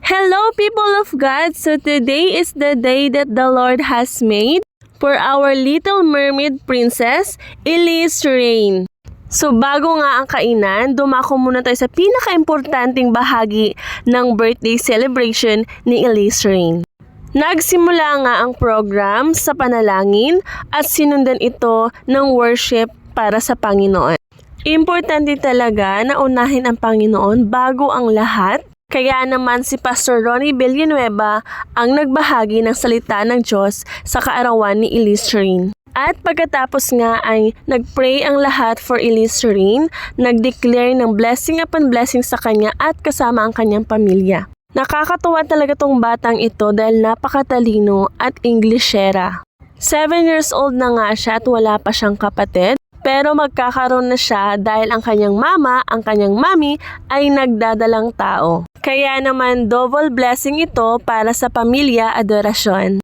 Hello people of God! So today is the day that the Lord has made for our Little Mermaid Princess, Elise Reign. So bago nga ang kainan, dumako muna tayo sa pinaka-importanting bahagi ng birthday celebration ni Elise Reign. Nagsimula nga ang program sa panalangin at sinundan ito ng worship para sa Panginoon. Importante talaga na unahin ang Panginoon bago ang lahat. Kaya naman si Pastor Ronnie Villanueva ang nagbahagi ng salita ng Diyos sa kaarawan ni Elise Reign. At pagkatapos nga ay nagpray ang lahat for Elise Reign, nagdeclare ng blessing upon blessing sa kanya at kasama ang kanyang pamilya. Nakakatuwa talaga tong batang ito dahil napakatalino at Englishera. 7 years old na nga siya at wala pa siyang kapatid. Pero magkakaroon na siya dahil ang kanyang mama, ang kanyang mami ay nagdadalang tao. Kaya naman double blessing ito para sa pamilya adorasyon.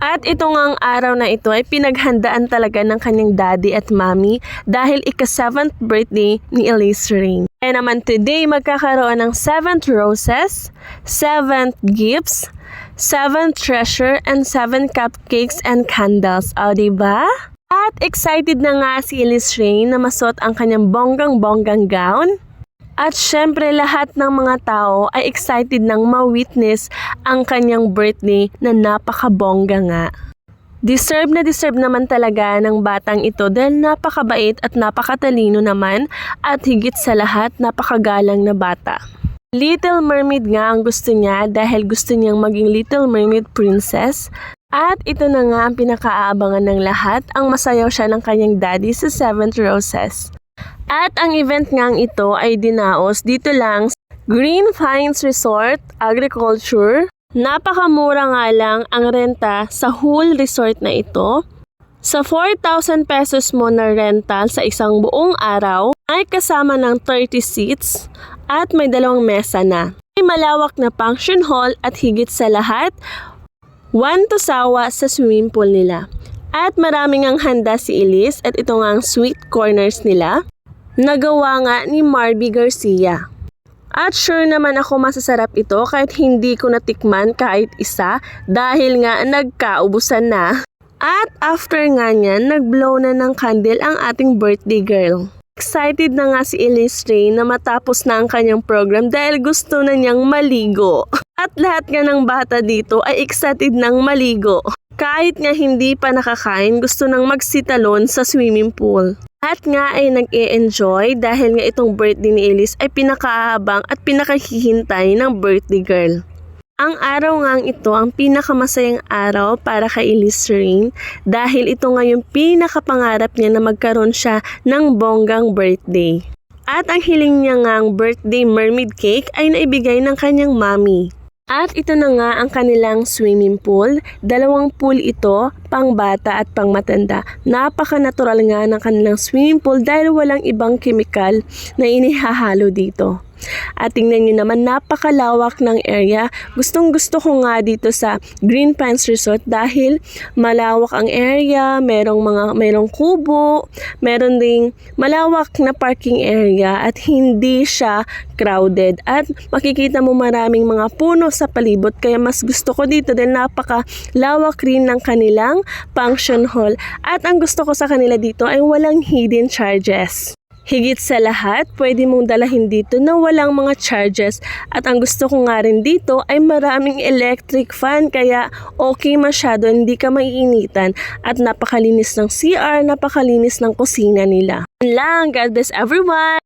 At ito ngang araw na ito ay pinaghandaan talaga ng kanyang daddy at mami dahil ika-7th birthday ni Elise Reign. Kaya naman today magkakaroon ng 7th roses, 7th gifts, 7th treasure, and 7 cupcakes and candles. O, diba? At excited na nga si Elise Reign na masuot ang kanyang bonggang-bonggang gown. At syempre lahat ng mga tao ay excited nang ma-witness ang kanyang birthday na napakabongga nga. Deserve naman talaga ng batang ito dahil napakabait at napakatalino naman at higit sa lahat napakagalang na bata. Little Mermaid nga ang gusto niya dahil gusto niyang maging Little Mermaid Princess. At ito na nga ang pinakaabangan ng lahat, ang masayaw siya ng kanyang daddy sa 7th roses. At ang event ngang ito ay dinaos dito lang sa Green Pines Resort Agriculture. Napakamura nga lang ang renta sa whole resort na ito. Sa 4,000 pesos mo na rental sa isang buong araw, ay kasama ng 30 seats at may 2 mesa na. May malawak na function hall at higit sa lahat, 1 sawa sa swimming pool nila. At maraming ang handa si Elise at ito nga ang sweet corners nila. Nagawa nga ni Marby Garcia. At sure naman ako masasarap ito kahit hindi ko natikman kahit isa dahil nga nagkaubusan na. At after nga niyan, nagblow na ng candle ang ating birthday girl. Excited na nga si Elise Reign na matapos na ang kanyang program dahil gusto na niyang maligo. At lahat nga ng bata dito ay excited nang maligo. Kahit nga hindi pa nakakain, gusto nang magsitalon sa swimming pool. At nga ay nag-e-enjoy dahil nga itong birthday ni Elise ay pinakahabang at pinakahihintay ng birthday girl. Ang araw ngang ito ang pinakamasayang araw para kay Elise Reign dahil ito nga yung pinakapangarap niya na magkaroon siya ng bonggang birthday. At ang hiling niya ngang birthday mermaid cake ay naibigay ng kanyang mami. At ito na nga ang kanilang swimming pool. 2 pool ito, pang bata at pang matanda. Napaka-natural nga ng kanilang swimming pool dahil walang ibang chemical na inihahalo dito. At tingnan nyo naman, napakalawak ng area. Gustong gusto ko nga dito sa Green Pines Resort dahil malawak ang area, merong kubo, meron ding malawak na parking area at hindi siya crowded. At makikita mo maraming mga puno sa palibot kaya mas gusto ko dito dahil napakalawak rin ng kanilang function hall. At ang gusto ko sa kanila dito ay walang hidden charges. Higit sa lahat, pwede mong dalahin dito na walang mga charges at ang gusto ko nga rin dito ay maraming electric fan kaya okay masyado, hindi ka maiinitan at napakalinis ng CR, napakalinis ng kusina nila. Lang, God bless everyone!